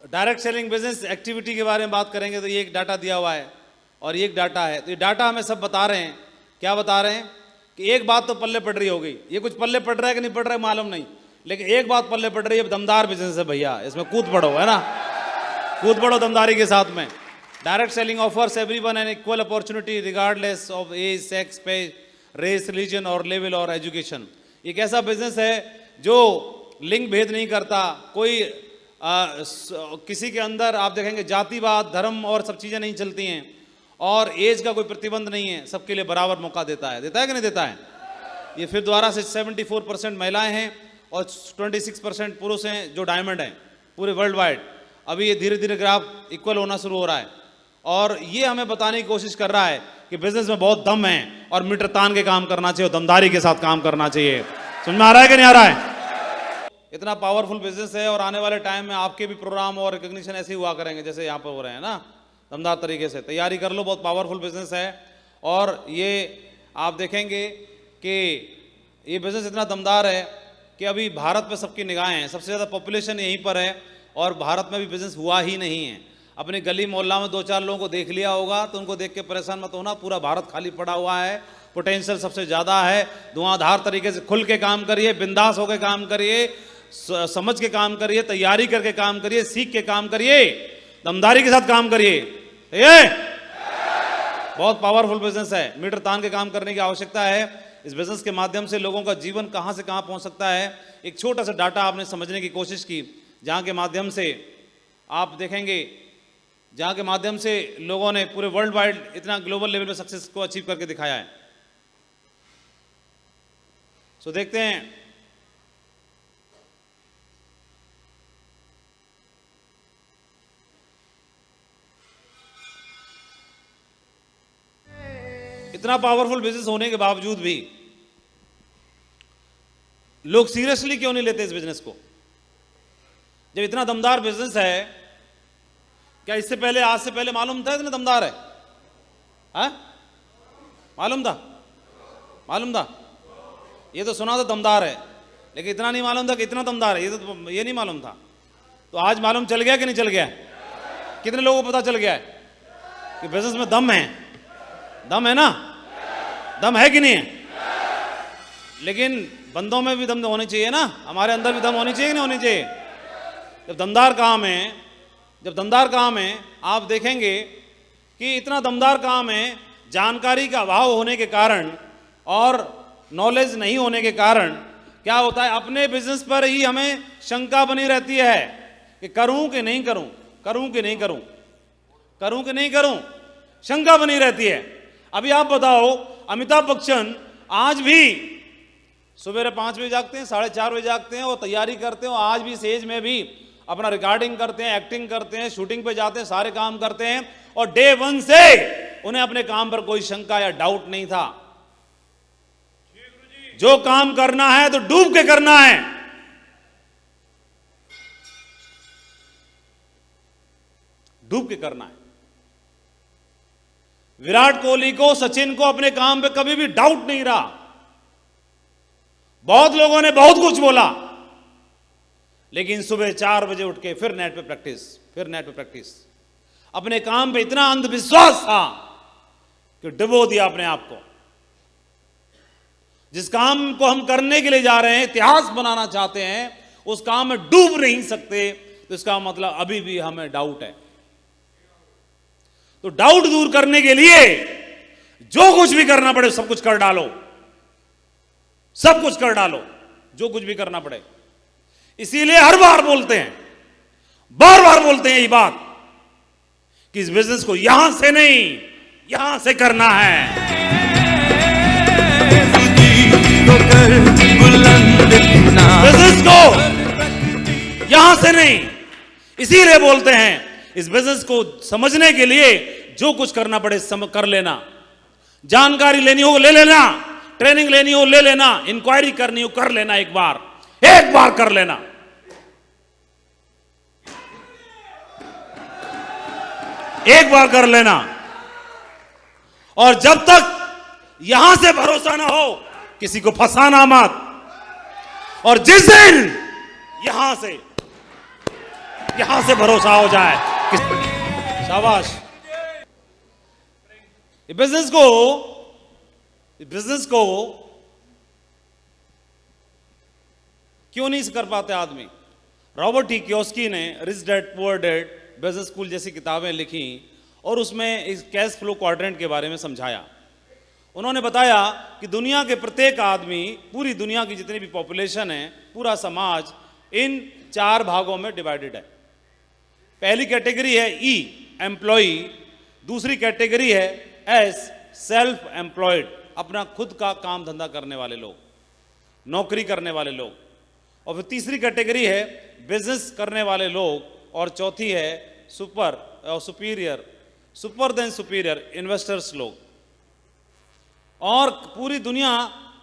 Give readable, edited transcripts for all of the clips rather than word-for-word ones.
Direct selling business activity के बारे में बात करेंगे तो ये एक डाटा दिया हुआ है और ये एक डाटा है। तो ये डाटा हमें सब बता रहे हैं, क्या बता रहे हैं कि एक बात तो पल्ले पड़ रही होगी, ये कुछ पल्ले पड़ रहा है कि नहीं पड़ रहा है मालूम नहीं, लेकिन एक बात पल्ले पड़ रही है, दमदार बिजनेस है भैया, इसमें कूद पड़ो, है ना, कूद पड़ो दमदारी के साथ में। Direct selling offers everyone an equal opportunity regardless of age, sex, pay, race, religion और लेवल और एजुकेशन। एक ऐसा बिजनेस है जो लिंग भेद नहीं करता, कोई किसी के अंदर आप देखेंगे जातिवाद, धर्म और सब चीज़ें नहीं चलती हैं, और एज का कोई प्रतिबंध नहीं है, सबके लिए बराबर मौका देता है कि नहीं देता है। ये फिर दोबारा से 74% महिलाएं हैं और 26% पुरुष हैं जो डायमंड हैं पूरे वर्ल्ड वाइड। अभी ये धीरे धीरे ग्राफ इक्वल होना शुरू हो रहा है, और ये हमें बताने की कोशिश कर रहा है कि बिजनेस में बहुत दम है और मीटर तान के काम करना चाहिए और दमदारी के साथ काम करना चाहिए। समझ में आ रहा है कि नहीं आ रहा है? इतना पावरफुल बिजनेस है, और आने वाले टाइम में आपके भी प्रोग्राम और रिकग्निशन ऐसे ही हुआ करेंगे जैसे यहाँ पर हो रहे हैं ना, दमदार तरीके से तैयारी कर लो। बहुत पावरफुल बिजनेस है, और ये आप देखेंगे कि ये बिजनेस इतना दमदार है कि अभी भारत पे सबकी निगाहें हैं, सबसे ज़्यादा पॉपुलेशन यहीं पर है, और भारत में भी बिजनेस हुआ ही नहीं है। अपनी गली मोहल्ला में 2-4 लोगों को देख लिया होगा तो उनको देख के परेशान मत होना, पूरा भारत खाली पड़ा हुआ है, पोटेंशियल सबसे ज़्यादा है। धुआंधार तरीके से खुल के काम करिए, बिंदास होकर काम करिए, समझ के काम करिए, तैयारी करके काम करिए, सीख के काम करिए, दमदारी के साथ काम करिए। ये बहुत पावरफुल बिजनेस है, मीटर तान के काम करने की आवश्यकता है। इस बिजनेस के माध्यम से लोगों का जीवन कहां से कहां पहुंच सकता है। एक छोटा सा डाटा आपने समझने की कोशिश की, जहां के माध्यम से आप देखेंगे, जहां के माध्यम से लोगों ने पूरे वर्ल्ड वाइड इतना ग्लोबल लेवल पे सक्सेस को अचीव करके दिखाया है। सो देखते हैं, इतना पावरफुल बिजनेस होने के बावजूद भी लोग सीरियसली क्यों नहीं लेते इस बिजनेस को? जब इतना दमदार बिजनेस है, क्या इससे पहले, आज से पहले मालूम था इतना दमदार है? मालूम था? ये तो सुना था दमदार है, लेकिन इतना नहीं मालूम था कि इतना दमदार है, ये नहीं मालूम था। तो आज मालूम चल गया कि नहीं चल गया? कितने लोगों को पता चल गया है कि बिजनेस में दम है? दम है ना? दम है कि नहीं है? लेकिन बंदों में भी दम होनी चाहिए ना, हमारे अंदर भी दम होनी चाहिए कि नहीं होनी चाहिए? जब दमदार काम है, आप देखेंगे कि इतना दमदार काम है, जानकारी का अभाव होने के कारण और नॉलेज नहीं होने के कारण क्या होता है, अपने बिजनेस पर ही हमें शंका बनी रहती है कि करूं कि नहीं करूं, शंका बनी रहती है। अभी आप बताओ, अमिताभ बच्चन आज भी सुबह 5 बजे जागते हैं, 4:30 बजे जागते हैं और तैयारी करते हैं, आज भी इस एज में भी अपना रिकॉर्डिंग करते हैं, एक्टिंग करते हैं, शूटिंग पे जाते हैं, सारे काम करते हैं, और डे 1 से उन्हें अपने काम पर कोई शंका या डाउट नहीं था। जो काम करना है तो डूब के करना है। डूब के करना है। विराट कोहली को, सचिन को अपने काम पे कभी भी डाउट नहीं रहा। बहुत लोगों ने बहुत कुछ बोला, लेकिन सुबह 4 बजे उठ के फिर नेट पे प्रैक्टिस, अपने काम पे इतना अंधविश्वास था कि डुबो दिया अपने आप को। जिस काम को हम करने के लिए जा रहे हैं, इतिहास बनाना चाहते हैं, उस काम में डूब नहीं सकते, तो इसका मतलब अभी भी हमें डाउट है। तो डाउट दूर करने के लिए जो कुछ भी करना पड़े सब कुछ कर डालो, जो कुछ भी करना पड़े। इसीलिए हर बार बोलते हैं, बार बोलते हैं ये बात कि इस बिजनेस को यहां से नहीं, यहां से करना है। बिजनेस को यहां से नहीं, इसीलिए बोलते हैं इस बिजनेस को समझने के लिए जो कुछ करना पड़े कर लेना, जानकारी लेनी हो ले लेना, ट्रेनिंग लेनी हो ले लेना, इंक्वायरी करनी हो कर लेना, एक बार कर लेना। एक बार कर लेना, और जब तक यहां से भरोसा ना हो किसी को फंसाना मत, और जिस दिन यहां से यहां से भरोसा हो जाए। शाबाश। बिजनेस को क्यों नहीं कर पाते आदमी? रॉबर्ट टी कियोस्की ने rich dad poor dad, business school जैसी किताबें लिखी और उसमें इस कैश फ्लो क्वाड्रेंट के बारे में समझाया। उन्होंने बताया कि दुनिया के प्रत्येक आदमी, पूरी दुनिया की जितनी भी पॉपुलेशन है, पूरा समाज इन 4 भागों में डिवाइडेड है। पहली कैटेगरी है ई, एम्प्लॉई। दूसरी कैटेगरी है एस, सेल्फ एम्प्लॉयड, अपना खुद का काम धंधा करने वाले लोग, नौकरी करने वाले लोग। और फिर तीसरी कैटेगरी है बिजनेस करने वाले लोग, और चौथी है सुपर और superior, super than superior, investors लोग। और पूरी दुनिया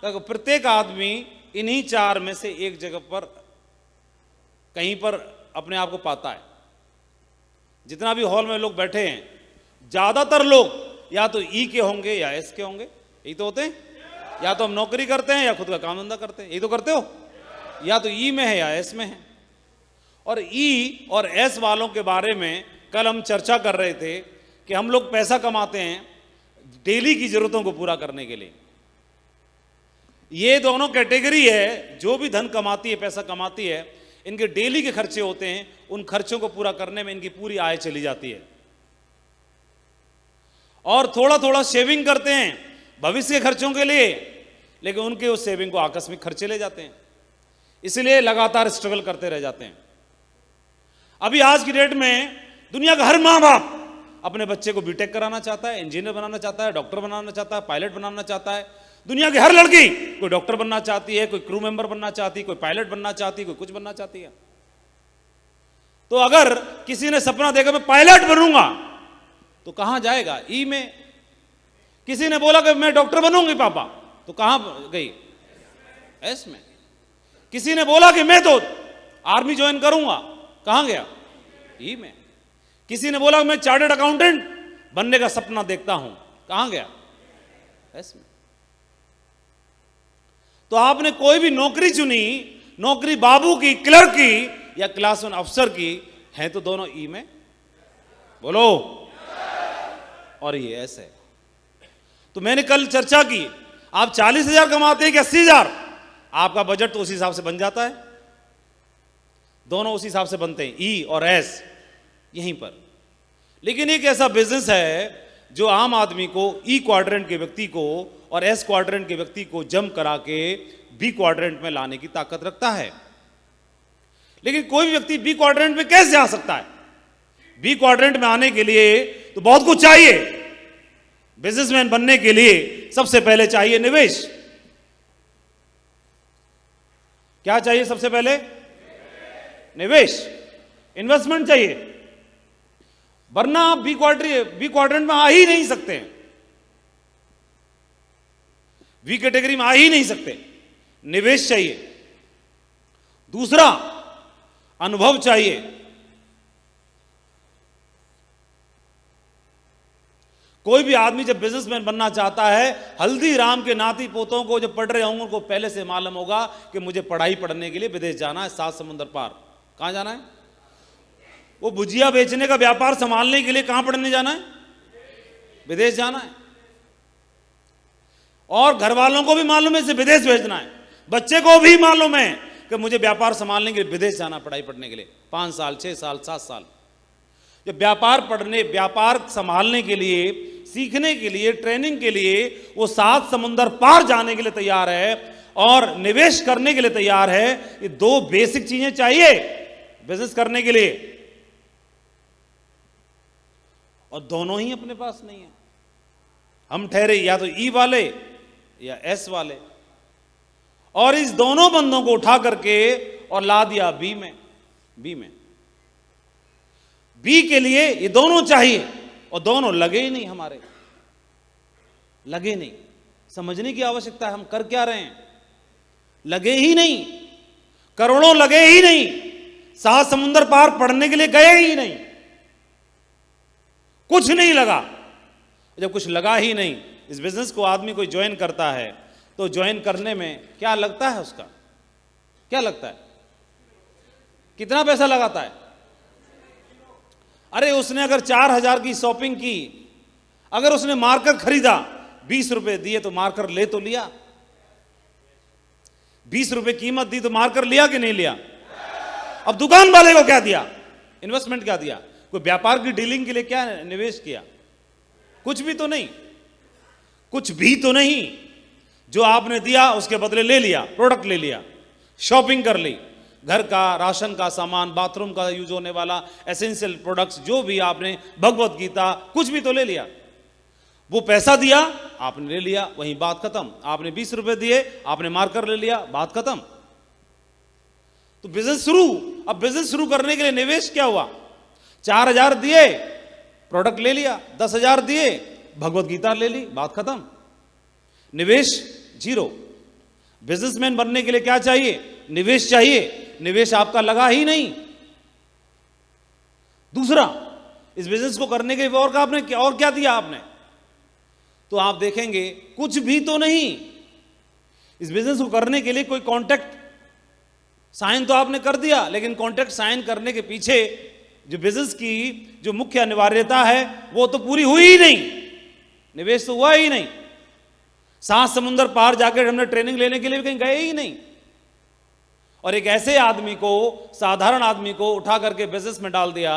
का प्रत्येक आदमी इन्हीं 4 में से एक जगह पर कहीं पर अपने आप को पाता है। जितना भी हॉल में लोग बैठे हैं, ज्यादातर लोग या तो ई के होंगे या एस के होंगे। यही तो होते हैं, या तो हम नौकरी करते हैं या खुद का काम धंधा करते हैं। यही तो करते हो, या तो ई में है या एस में है। और ई और एस वालों के बारे में कल हम चर्चा कर रहे थे कि हम लोग पैसा कमाते हैं डेली की जरूरतों को पूरा करने के लिए। ये दोनों कैटेगरी है, जो भी धन कमाती है, पैसा कमाती है, इनके डेली के खर्चे होते हैं। उन खर्चों को पूरा करने में इनकी पूरी आय चली जाती है। और थोड़ा थोड़ा सेविंग करते हैं भविष्य के खर्चों के लिए, लेकिन उनके उस सेविंग को आकस्मिक खर्चे ले जाते हैं, इसलिए लगातार स्ट्रगल करते रह जाते हैं। अभी आज की डेट में दुनिया का हर मां बाप अपने बच्चे को बीटेक कराना चाहता है, इंजीनियर बनाना चाहता है, डॉक्टर बनाना चाहता है, पायलट बनाना चाहता है। दुनिया की हर लड़की कोई डॉक्टर बनना चाहती है, कोई क्रू मेंबर बनना चाहती है, कोई पायलट बनना चाहती है, कोई कुछ बनना चाहती है। तो अगर किसी ने सपना देखा मैं पायलट बनूंगा, तो कहां जाएगा? ई में। किसी ने बोला कि मैं डॉक्टर बनूंगी पापा, तो कहां गई? एस में। किसी ने बोला कि मैं तो आर्मी ज्वाइन करूंगा, कहां गया? ई में। किसी ने बोला मैं चार्टर्ड अकाउंटेंट बनने का सपना देखता हूं, कहां गया? एस में। तो आपने कोई भी नौकरी चुनी, नौकरी बाबू की, क्लर्क की या क्लास 1 अफसर की, है तो दोनों ई में। बोलो। और ये ऐसे है। तो मैंने कल चर्चा की, आप 40,000 कमाते हैं कि 80,000, आपका बजट तो उसी हिसाब से बन जाता है। दोनों उसी हिसाब से बनते हैं, ई और एस, यहीं पर। लेकिन एक ऐसा बिजनेस है जो आम आदमी को, ई क्वाड्रेंट के व्यक्ति को और एस क्वाड्रेंट के व्यक्ति को जम करा के बी क्वाड्रेंट में लाने की ताकत रखता है। लेकिन कोई भी व्यक्ति बी क्वाड्रेंट में कैसे जा सकता है? बी क्वाड्रेंट में आने के लिए तो बहुत कुछ चाहिए। बिजनेसमैन बनने के लिए सबसे पहले चाहिए निवेश। क्या चाहिए सबसे पहले? निवेश, इन्वेस्टमेंट चाहिए, वरना आप बी क्वाड्रेंट में आ ही नहीं सकते, बी कैटेगरी में आ ही नहीं सकते। निवेश चाहिए। दूसरा, अनुभव चाहिए। कोई भी आदमी जब बिजनेसमैन बनना चाहता है, हल्दीराम के नाती पोतों को जब पढ़ रहे होंगे उनको पहले से मालूम होगा कि मुझे पढ़ाई पढ़ने के लिए विदेश जाना है, 7 समुंदर पार। कहां जाना है? वो भुजिया बेचने का व्यापार संभालने के लिए कहां पढ़ने जाना है? विदेश जाना है। और घर वालों को भी मालूम है इसे विदेश भेजना है, बच्चे को भी मालूम है कि मुझे व्यापार संभालने के लिए विदेश जाना, पढ़ाई पढ़ने के लिए 5 साल, 6 साल, 7 साल। जब व्यापार संभालने के लिए, सीखने के लिए, ट्रेनिंग के लिए वो 7 समुंदर पार जाने के लिए तैयार है और निवेश करने के लिए तैयार है, ये 2 बेसिक चीजें चाहिए बिजनेस करने के लिए, और दोनों ही अपने पास नहीं है। हम ठहरे या तो ई वाले या एस वाले, और इस दोनों बंदों को उठा करके और ला दिया बी में। बी के लिए ये दोनों चाहिए, और दोनों लगे ही नहीं, हमारे लगे नहीं। समझने की आवश्यकता है हम कर क्या रहे हैं। लगे ही नहीं, करोड़ों लगे ही नहीं, 7 समुंदर पार पढ़ने के लिए गए ही नहीं, कुछ नहीं लगा। जब कुछ लगा ही नहीं, इस बिजनेस को आदमी कोई ज्वाइन करता है तो ज्वाइन करने में क्या लगता है? उसका क्या लगता है? कितना पैसा लगाता है? अरे उसने अगर 4,000 की शॉपिंग की, अगर उसने मार्कर खरीदा, 20 रुपए दिए तो मार्कर ले तो लिया, 20 रुपए कीमत दी तो मार्कर लिया कि नहीं लिया? अब दुकान वाले को क्या दिया? इन्वेस्टमेंट क्या दिया? कोई व्यापार की डीलिंग के लिए क्या निवेश किया? कुछ भी तो नहीं, कुछ भी तो नहीं। जो आपने दिया उसके बदले ले लिया, प्रोडक्ट ले लिया, शॉपिंग कर ली, घर का राशन का सामान, बाथरूम का यूज होने वाला एसेंशियल प्रोडक्ट्स, जो भी आपने, भगवत गीता, कुछ भी तो ले लिया। वो पैसा दिया, आपने ले लिया, वहीं बात खत्म। आपने 20 रुपए दिए, आपने मार्कर ले लिया, बात खत्म। तो बिजनेस शुरू। अब बिजनेस शुरू करने के लिए निवेश क्या हुआ? 4,000 दिए, प्रोडक्ट ले लिया, 10,000 दिए, भगवत गीता ले ली, बात खत्म। निवेश जीरो। बिजनेसमैन बनने के लिए क्या चाहिए? निवेश चाहिए। निवेश आपका लगा ही नहीं। दूसरा, इस बिजनेस को करने के लिए और आपने और क्या दिया आपने? तो आप देखेंगे कुछ भी तो नहीं। इस बिजनेस को करने के लिए कोई कॉन्ट्रैक्ट साइन तो आपने कर दिया, लेकिन कॉन्ट्रैक्ट साइन करने के पीछे जो बिजनेस की जो मुख्य अनिवार्यता है वो तो पूरी हुई ही नहीं, निवेश तो हुआ ही नहीं। 7 समुंदर पार जाकर हमने ट्रेनिंग लेने के लिए कहीं गए ही नहीं। और एक ऐसे आदमी को, साधारण आदमी को उठा करके बिजनेस में डाल दिया,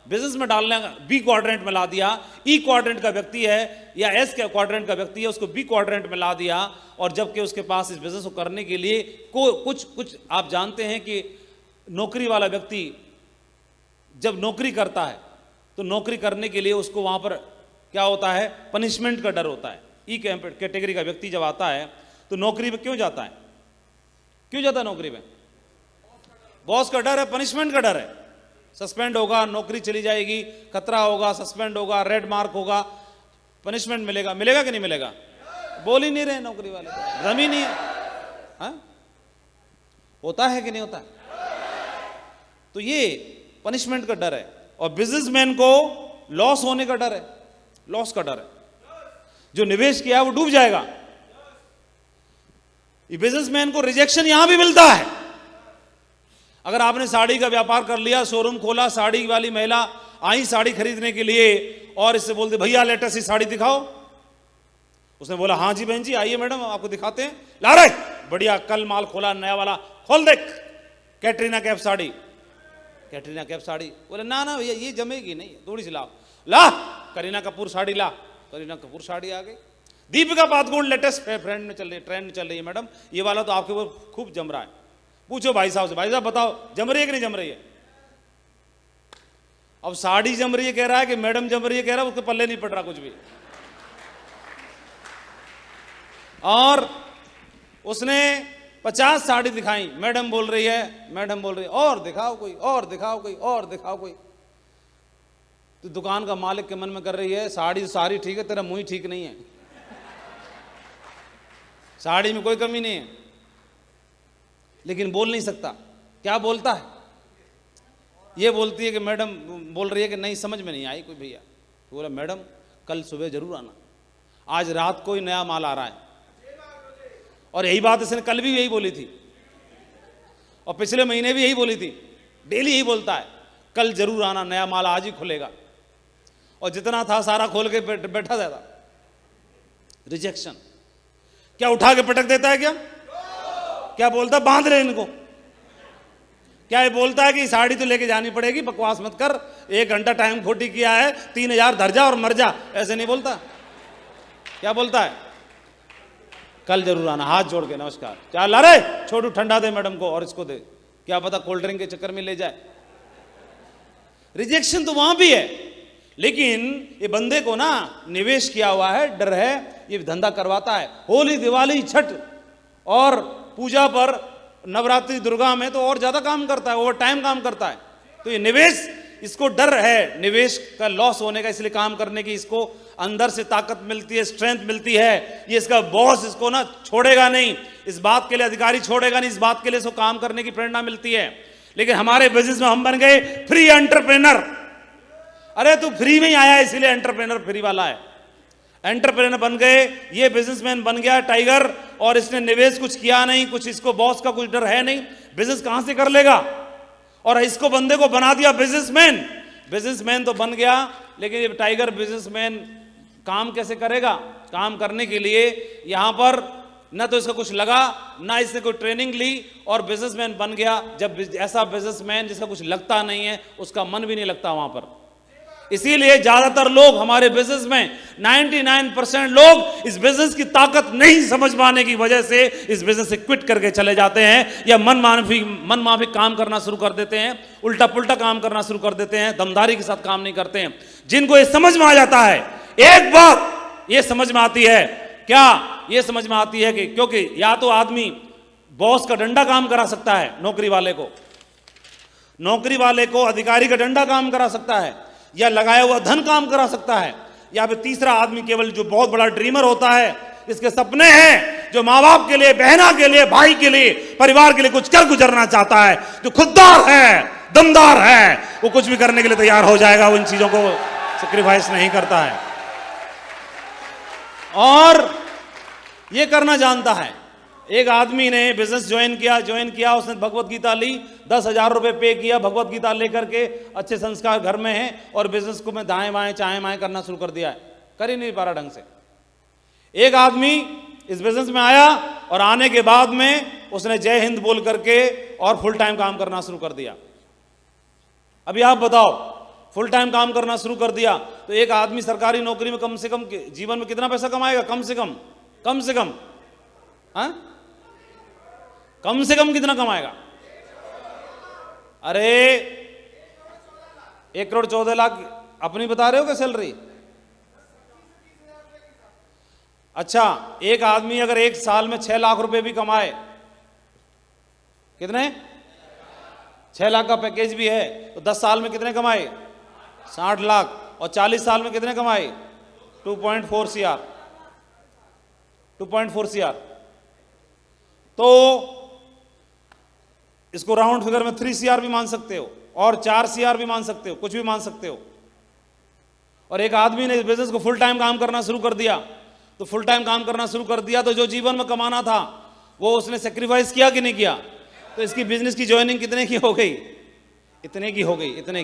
बिजनेस में डालने बी क्वाड्रेंट में ला दिया। ई क्वाड्रेंट का व्यक्ति है या एस क्वाड्रेंट का व्यक्ति है, उसको बी क्वाड्रेंट में ला दिया। और जबकि उसके पास इस बिजनेस को करने के लिए कुछ आप जानते हैं कि नौकरी वाला व्यक्ति जब नौकरी करता है तो नौकरी करने के लिए उसको वहां पर क्या होता है? पनिशमेंट का डर होता है। ई कैटेगरी का व्यक्ति जब आता है तो नौकरी में क्यों जाता है? क्यों जाता है नौकरी में? बॉस का डर है, पनिशमेंट का डर है। सस्पेंड होगा, नौकरी चली जाएगी, खतरा होगा, सस्पेंड होगा, रेड मार्क होगा, पनिशमेंट मिलेगा। मिलेगा कि नहीं मिलेगा? बोल ही नहीं रहे नौकरी वाले, दम ही नहीं है। हा? होता है कि नहीं होता? तो ये पनिशमेंट का डर है। और बिजनेसमैन को लॉस होने का डर है, लॉस का डर है। जो निवेश किया वो डूब जाएगा। बिजनेसमैन को रिजेक्शन यहां भी मिलता है। अगर आपने साड़ी का व्यापार कर लिया, शोरूम खोला, साड़ी वाली महिला आई साड़ी खरीदने के लिए और इससे बोलते भैया लेटेस्ट सी साड़ी दिखाओ। उसने बोला हाँ जी बहन जी आइए मैडम आपको दिखाते हैं। ला रहे बढ़िया, कल माल खोला नया वाला, खोल देख कैटरीना कैफ साड़ी। कैटरीना कैफ साड़ी, बोले ना ना भैया ये जमेगी नहीं, थोड़ी सी लाओ। ला करीना कपूर साड़ी, ला करीना कपूर साड़ी आ गई। दीपिका पादुकोण लेटेस्ट ट्रेंड में चल रही है मैडम, ये वाला तो आपके ऊपर खूब जम रहा है। पूछो भाई साहब से, भाई साहब बताओ जम रही है कि नहीं जम रही है? अब साड़ी जम रही है कह रहा है कि मैडम जम रही है कह रहा है, उसके पल्ले नहीं पड़ रहा कुछ भी। और उसने 50 साड़ी दिखाई, मैडम बोल रही है, मैडम बोल रही है और दिखाओ कोई, और दिखाओ कोई, और दिखाओ कोई। तो दुकान का मालिक के मन में कर रही है साड़ी सारी ठीक है, तेरा मुंह ही ठीक नहीं है, साड़ी में कोई कमी नहीं है, लेकिन बोल नहीं सकता। क्या बोलता है? ये बोलती है कि मैडम बोल रही है कि नहीं समझ में नहीं आई कोई भैया। तो बोला मैडम कल सुबह जरूर आना, आज रात को ही नया माल आ रहा है। और यही बात इसने कल भी यही बोली थी और पिछले महीने भी यही बोली थी, डेली यही बोलता है कल जरूर आना, नया माल आज ही खुलेगा। और जितना था सारा खोल के बैठा रहता। रिजेक्शन। क्या उठा के पटक देता है? क्या बोलता? बांध रहे इनको। क्या ये बोलता है कि साड़ी तो लेके जानी पड़ेगी, बकवास मत कर, 1 घंटा टाइम खोटी किया है, 3,000 धर जा और मर जा, ऐसे नहीं बोलता। क्या बोलता है? कल जरूर आना, हाथ जोड़ के नमस्कार, चल अरे छोटू ठंडा दे मैडम को और इसको दे, क्या पता कोल्ड ड्रिंक के चक्कर में ले जाए। रिजेक्शन तो वहां भी है, लेकिन ये बंदे को ना निवेश किया हुआ है, डर है, ये धंधा करवाता है। होली दिवाली छठ और पूजा पर, नवरात्रि दुर्गा में तो और ज्यादा काम करता है, ओवर टाइम काम करता है। तो ये निवेश, इसको डर है निवेश का लॉस होने का, इसलिए काम करने की इसको अंदर से ताकत मिलती है, स्ट्रेंथ मिलती है। ये इसका बॉस इसको ना छोड़ेगा नहीं, इस बात के लिए अधिकारी छोड़ेगा नहीं, इस बात के लिए इसको काम करने की प्रेरणा मिलती है। लेकिन हमारे बिजनेस में हम बन गए फ्री एंटरप्रेनर। अरे तू फ्री में ही आया इसीलिए एंटरप्रेनर फ्री वाला है। एंटरप्रेनर बन गए, ये बिजनेसमैन बन गया टाइगर, और इसने निवेश कुछ किया नहीं, कुछ इसको बॉस का कुछ डर है नहीं, बिजनेस कहां से कर लेगा। और इसको बंदे को बना दिया बिजनेसमैन, बिजनेसमैन तो बन गया, लेकिन ये टाइगर बिजनेसमैन काम कैसे करेगा? काम करने के लिए यहां पर ना तो इसका कुछ लगा, ना इसने कोई ट्रेनिंग ली, और बिजनेसमैन बन गया। जब ऐसा बिजनेसमैन जिसका कुछ लगता नहीं है, उसका मन भी नहीं लगता वहां पर। इसीलिए ज्यादातर लोग हमारे बिजनेस में 99% लोग इस बिजनेस की ताकत नहीं समझ पाने की वजह से इस बिजनेस से क्विट करके चले जाते हैं, या मन माफिक काम करना शुरू कर देते हैं, उल्टा पुल्टा काम करना शुरू कर देते हैं, दमदारी के साथ काम नहीं करते हैं। जिनको ये समझ में आ जाता है, एक बात ये समझ में आती है, क्या ये समझ में आती है कि क्योंकि या तो आदमी बॉस का डंडा काम करा सकता है, नौकरी वाले को अधिकारी का डंडा काम करा सकता है, या लगाया हुआ धन काम करा सकता है, या फिर तीसरा आदमी केवल जो बहुत बड़ा ड्रीमर होता है, इसके सपने हैं, जो माँ बाप के लिए, बहना के लिए, भाई के लिए, परिवार के लिए कुछ कर गुजरना चाहता है, जो खुददार है, दमदार है, वो कुछ भी करने के लिए तैयार हो जाएगा, वो इन चीजों को सैक्रिफाइस नहीं करता है और ये करना जानता है। एक आदमी ने बिजनेस ज्वाइन किया, उसने भगवत गीता ली, 10,000 रुपए पे किया, भगवत गीता लेकर के, अच्छे संस्कार घर में हैं, और बिजनेस को मैं दाएं बाएं चाएं बाएं करना शुरू कर दिया है, कर ही नहीं पा रहा ढंग से। एक आदमी इस बिजनेस में आया और आने के बाद में उसने जय हिंद बोल करके और फुल टाइम काम करना शुरू कर दिया। अभी आप बताओ, फुल टाइम काम करना शुरू कर दिया तो एक आदमी सरकारी नौकरी में कम से कम जीवन में कितना पैसा कमाएगा? कम से कम हाँ? कम से कम कितना कमाएगा? अरे 1,14,00,000 अपनी बता रहे हो क्या सैलरी? अच्छा, एक आदमी अगर एक साल में 6 लाख रुपए भी कमाए, कितने? 6 लाख का पैकेज भी है तो 10 साल में कितने कमाए? 60 लाख। और 40 साल में कितने कमाए? 2.4 CR। 2.4 CR। तो इसको राउंड फिगर में 3 CR भी मान सकते हो, और 4 CR भी मान सकते हो, कुछ भी मान सकते हो। और एक आदमी ने इस बिजनेस को फुल टाइम काम करना शुरू कर दिया, तो फुल टाइम काम करना शुरू कर दिया तो जो जीवन में कमाना था वो उसने सेक्रीफाइस किया कि नहीं किया? तो इसकी बिजनेस की ज्वाइनिंग कितने की हो गई? इतने की हो गई, इतने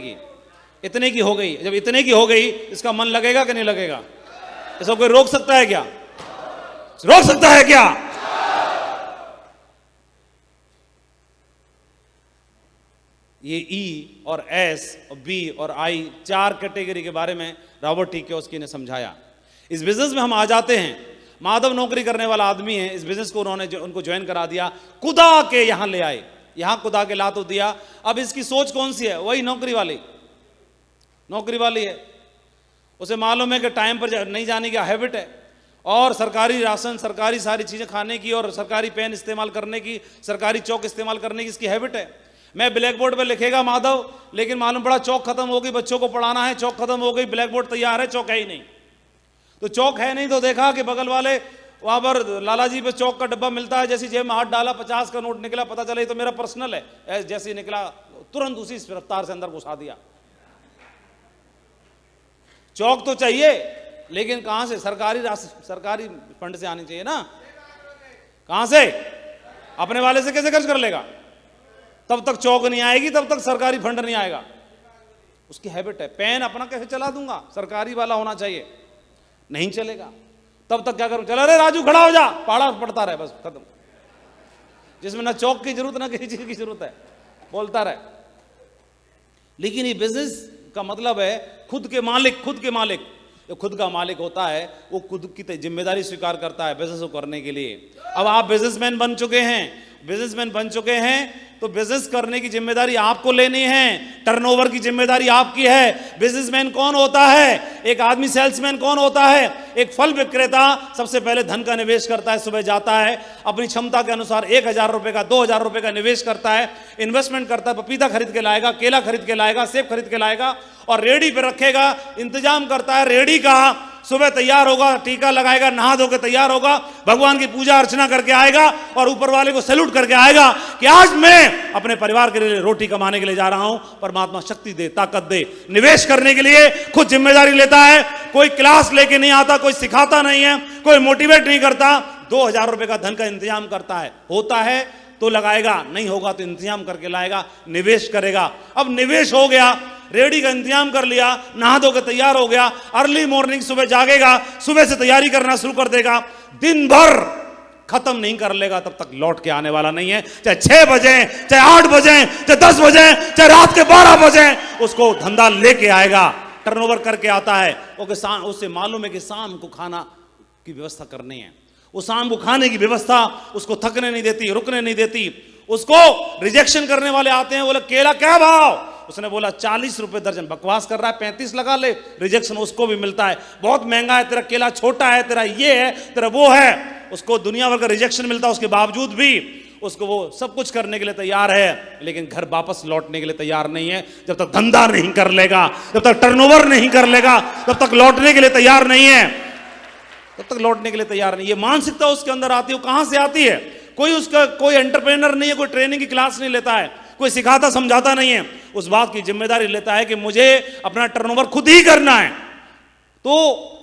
की हो गई। जब इतने की हो गई, इसका मन लगेगा कि नहीं लगेगा? इसको कोई रोक सकता है क्या? रोक सकता है क्या? ये ई और एस और बी और आई 4 कैटेगरी के बारे में रॉबर्ट टी कियोस्की ने समझाया। इस बिजनेस में हम आ जाते हैं, माधव नौकरी करने वाला आदमी है, इस बिजनेस को उनको ज्वाइन करा दिया, कुदा के यहां ले आए, यहां कुदा के ला तो दिया। अब इसकी सोच कौन सी है? वही नौकरी वाली है। उसे मालूम है कि टाइम पर नहीं जाने की हैबिट है, और सरकारी राशन, सरकारी सारी चीजें खाने की, और सरकारी पेन इस्तेमाल करने की, सरकारी चौक इस्तेमाल करने की इसकी हैबिट है। मैं ब्लैक बोर्ड पर लिखेगा माधव, लेकिन मालूम पड़ा चौक खत्म हो गई, बच्चों को पढ़ाना है, चौक खत्म हो गई, ब्लैक बोर्ड तैयार है, चौक है ही नहीं। तो चौक है नहीं तो देखा कि बगल वाले वहां पर लाला जी पे चौक का डब्बा मिलता है, जैसी जेब में हाथ डाला 50 का नोट निकला, पता चला ये तो मेरा पर्सनल है, जैसे ही निकला तुरंत उसी रफ्तार से अंदर घुसा दिया। चौक तो चाहिए, लेकिन कहां से? सरकारी फंड से आनी चाहिए ना। कहां से? अपने वाले से कैसे खर्च कर लेगा? तब तक चौक नहीं आएगी, तब तक सरकारी फंड नहीं आएगा। उसकी हैबिट है, पेन अपना कैसे चला दूंगा, सरकारी वाला होना चाहिए, नहीं चलेगा। तब तक क्या करूं? चला रे राजू खड़ा हो जा, पहाड़ा पड़ता रहे, बस खत्म। जिसमें ना चौक की जरूरत ना किसी चीज की जरूरत है, बोलता रहे। लेकिन ये बिजनेस का मतलब है खुद के मालिक। जो खुद का मालिक होता है वो खुद की जिम्मेदारी स्वीकार करता है बिजनेस को करने के लिए। अब आप बिजनेसमैन बन चुके हैं तो बिजनेस करने की जिम्मेदारी आपको लेनी है, टर्नओवर की जिम्मेदारी आपकी है। बिजनेसमैन कौन होता है? एक आदमी सेल्समैन कौन होता है? एक फल विक्रेता सबसे पहले धन का निवेश करता है, सुबह जाता है अपनी क्षमता के अनुसार 1,000 रुपए का, 2,000 रुपए का निवेश करता है, इन्वेस्टमेंट करता है, पपीता खरीद के लाएगा, केला खरीद के लाएगा, सेब खरीद के लाएगा और रेडी पे रखेगा, इंतजाम करता है रेडी का। सुबह तैयार होगा, टीका लगाएगा, नहा धो के तैयार होगा, भगवान की पूजा अर्चना करके आएगा और ऊपर वाले को सैल्यूट करके आएगा कि आज मैं अपने परिवार के लिए रोटी कमाने के लिए जा रहा हूं, परमात्मा शक्ति दे, ताकत दे। निवेश करने के लिए खुद जिम्मेदारी लेता है, कोई क्लास लेके नहीं आता, कोई सिखाता नहीं है, कोई मोटिवेट नहीं करता। 2,000 रुपए का धन का इंतजाम करता है, होता है तो लगाएगा, नहीं होगा तो इंतजाम करके लाएगा, निवेश करेगा। अब निवेश हो गया रेडी का इंतजाम कर लिया, नहा धो के तैयार हो गया, अर्ली मॉर्निंग सुबह जागेगा, सुबह से तैयारी करना शुरू कर देगा, दिन भर खत्म नहीं कर लेगा तब तक लौट के आने वाला नहीं है। चाहे 6 बजे, चाहे 8 बजे, चाहे 10 बजे, चाहे रात के 12 बजे, उसको धंधा लेके आएगा, टर्नओवर करके आता है। उससे मालूम है कि शाम को खाना की व्यवस्था करनी है। वो शाम को खाने की व्यवस्था उसको थकने नहीं देती, रुकने नहीं देती। उसको रिजेक्शन करने वाले आते हैं, बोले केला क्या भाव? उसने बोला 40 रुपए दर्जन। बकवास कर रहा है, 35 लगा ले। रिजेक्शन उसको भी मिलता है, बहुत महंगा है, तेरा केला छोटा है, तेरा ये है, तेरा वो है। उसको दुनिया भर का रिजेक्शन मिलता है, उसके बावजूद भी उसको वो सब कुछ करने के लिए तैयार है, लेकिन घर वापस लौटने के लिए तैयार नहीं है। जब तक धंधा नहीं कर लेगा, जब तक टर्नओवर नहीं कर लेगा, तब तक लौटने के लिए तैयार नहीं है, तब तक लौटने के लिए तैयार नहीं। ये मानसिकता उसके अंदर आती है। कहां से आती है? कोई एंटरप्रेनर नहीं है, कोई ट्रेनिंग की क्लास नहीं लेता है, कोई सिखाता समझाता नहीं है। उस बात की जिम्मेदारी लेता है कि मुझे अपना टर्नओवर खुद ही करना है। तो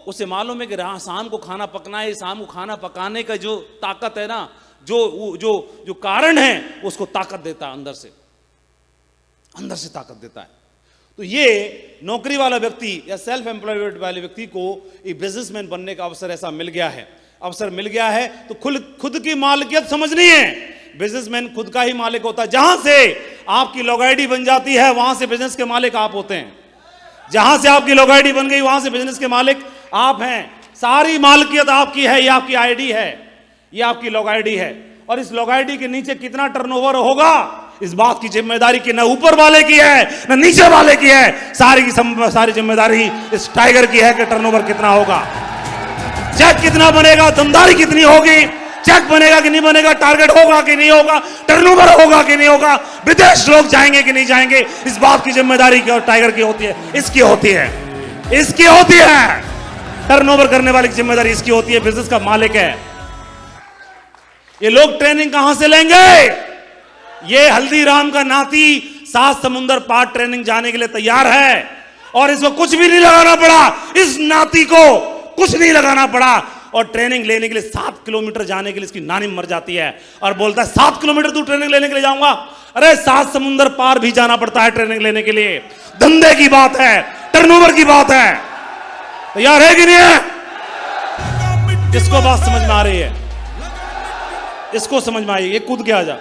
उसे मालूम है कि शाम को खाना पकना है। शाम को खाना पकाने का जो ताकत है ना, जो कारण है, उसको ताकत देता है, अंदर से ताकत देता है। तो ये नौकरी वाला व्यक्ति या सेल्फ एम्प्लॉयड वाले व्यक्ति को एक बिजनेसमैन बनने का अवसर ऐसा मिल गया है, तो खुद की मालिकियत समझनी है। बिजनेसमैन खुद का ही मालिक होता है। जहां से आपकी लॉग आईडी बन जाती है, वहां से बिजनेस के मालिक आप होते हैं। जहां से आपकी लॉग आईडी बन गई, वहां से बिजनेस के मालिक आप हैं। सारी मालिकियत आपकी है। ये आपकी आईडी है, ये आपकी लॉग आईडी है। और इस लॉग आईडी के नीचे कितना टर्नओवर होगा, इस बात की जिम्मेदारी कि न ऊपर वाले की है न नीचे वाले की है। सारी जिम्मेदारी इस टाइगर की है कि टर्नओवर कितना होगा, चेक कितना बनेगा, दमदारी कितनी होगी, चेक बनेगा कि नहीं बनेगा, टारगेट होगा कि नहीं होगा, टर्नओवर होगा कि नहीं होगा, विदेश लोग जाएंगे कि नहीं जाएंगे। इस बात की जिम्मेदारी टाइगर की होती है, इसकी होती है। टर्नओवर करने वाली की जिम्मेदारी इसकी होती है, बिजनेस का मालिक है। ये लोग ट्रेनिंग कहां से लेंगे? ये हल्दीराम का नाती 7 समुंदर पार ट्रेनिंग जाने के लिए तैयार है, और इसको कुछ भी नहीं लगाना पड़ा। इस नाती को कुछ नहीं लगाना पड़ा, और ट्रेनिंग लेने के लिए 7 किलोमीटर जाने के लिए इसकी नानी मर जाती है, और बोलता है 7 किलोमीटर तू ट्रेनिंग लेने के लिए जाऊंगा। अरे 7 समुंदर पार भी जाना पड़ता है ट्रेनिंग लेने के लिए। धंधे की बात है, टर्नओवर की बात है। तैयार है कि नहीं है? किसको बात समझ में आ रही है? इसको समझ में आई? ये कूद के आ जा,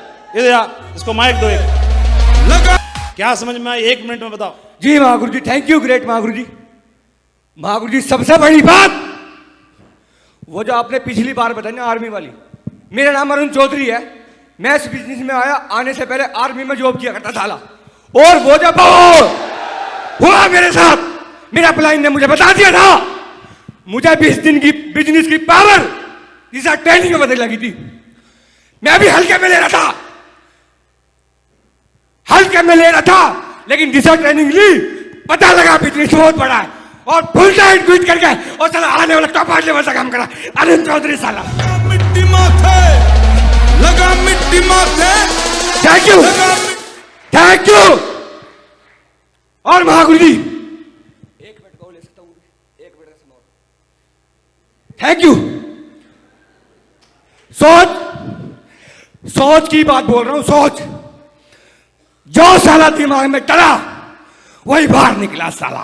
इसको माइक दो। क्या समझ में आई? 1 मिनट में बताओ। जी महागुरु जी, थैंक यू ग्रेट महागुरु जी। महागुरु जी, सबसे बड़ी बात वो जो आपने पिछली बार बताई ना, आर्मी वाली। मेरा नाम अरुण चौधरी है। मैं इस बिजनेस में आने से पहले आर्मी में जॉब किया करता था। और वो जब हुआ मेरे साथ, मेरा अपलाइन ने मुझे बता दिया था, मुझे 20 दिन की बिजनेस की पावर इस ट्रेनिंग में बदल लगी थी। मैं भी हल्के में ले रहा था, लेकिन जिस ट्रेनिंग ली, पता लगा बिजनेस बहुत बड़ा है, और फुल टाइम क्विट करके और साला आने वाला टॉप लेवल का काम करा। अरुण चौधरी साला मिट्टी माथे लगा, मिट्टी माथे। Thank you. और महागुरु जी, 1 मिनट को ले सकता हूँ, 1 मिनट का। Thank you. सोच की बात बोल रहा हूं। सोच जो साला दिमाग में डरा वही बाहर निकला साला।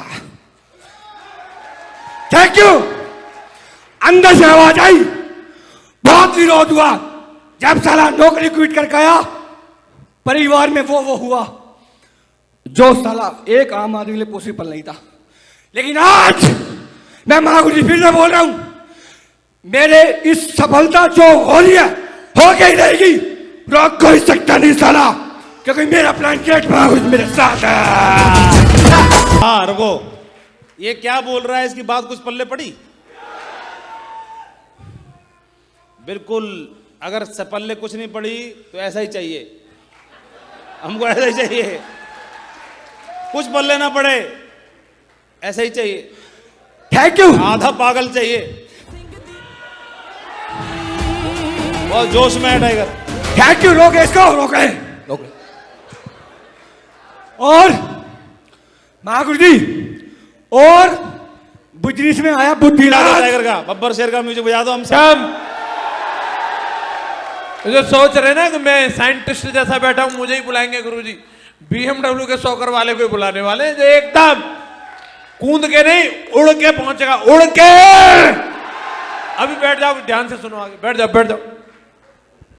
Thank you. अंदर से आवाज आई, बहुत विरोध हुआ। जब साला नौकरी क्विट करके आया, परिवार में वो हुआ जो साला एक आम आदमी के लिए पॉसिबल नहीं था। लेकिन आज मैं महागुरु जी फिर से बोल रहा हूं, मेरे इस सफलता जो हो रही है, हो गई रहेगी, रोक कोई सकता नहीं साला, क्योंकि मेरा प्लान गेट महागुरु मेरे साथ है। हाँ रुको, ये क्या बोल रहा है? इसकी बात कुछ पल्ले पड़ी? बिल्कुल। अगर पल्ले कुछ नहीं पड़ी तो ऐसा ही चाहिए हमको, ऐसा ही चाहिए। कुछ पल्ले ना पड़े, ऐसा ही चाहिए। Thank you. आधा पागल चाहिए। बहुत जोश में है टाइगर। Thank you. रोके इसको, रोके। और महागुरु जी, और बिजनेस में आया बुद्धिराज टाइगर का, बब्बर शेर का म्यूजिक बजा दो। हम सब जो सोच रहे ना कि मैं साइंटिस्ट जैसा बैठा हूं, मुझे ही बुलाएंगे गुरुजी, BMW के सॉकर वाले को बुलाने वाले हैं जो एकदम कूद के नहीं उड़ के पहुंचेगा, उड़ के। अभी बैठ जाओ, ध्यान से सुनो, आगे बैठ जाओ, बैठ जाओ।